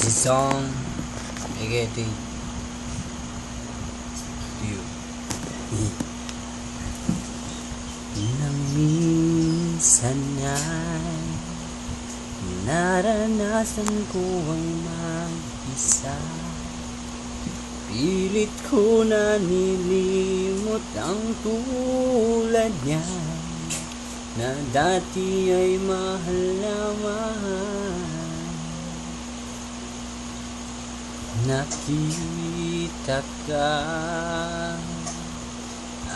song dedicated to you. Na minsan ay naranasan ko ang mag-isa. Pilit ko na nilimot ang tulad niya na dati ay mahal na mahal. Nakita ka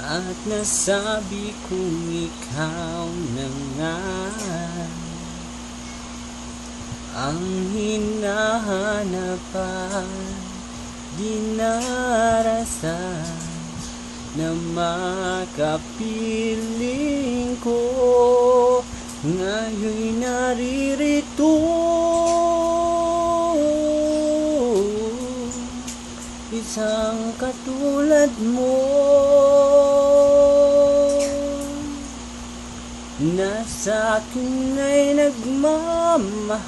at nasabi kong ikaw na nga ang hinahanapan, dinarasan na makapiling ko. Ngayon'y naririto, isang katulad mo na sa'kin ay nagmamahal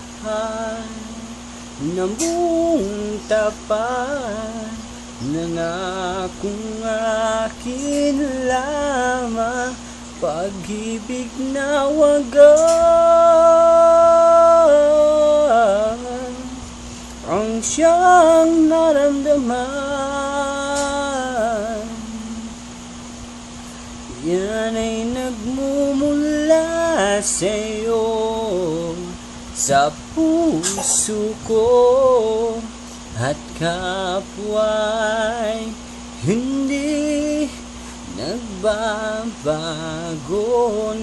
na buong tapat. Nangakong akin lamang pag-ibig na wagas ang siyang naramdaman. Yan ay nagmumula sa'yo, sa puso ko, at kapwa'y hindi nagbabago.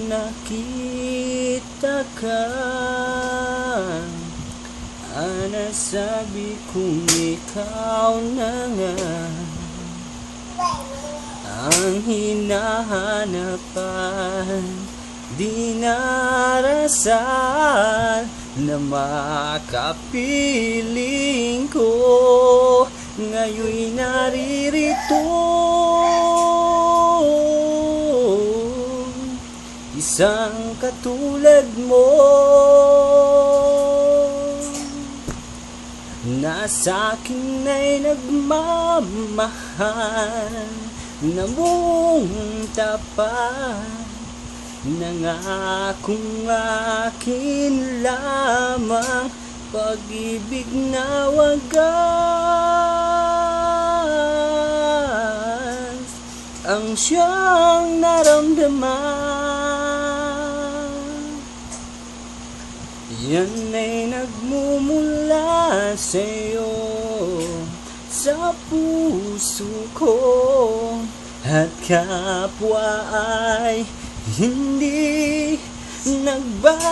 Nakita ka, nasabi kong ikaw na nga ang hinahanapan, dinarasan na makapiling ko. Ngayon'y naririto, isang katulad mo na sa'kin ay nagmamahal na buong tapat. Nangakong akin lamang pag-ibig na wagas ang siyang naramdaman. Yan ay nagmumula sa'yo, sa puso ko, at kapwa ay hindi nagbabago.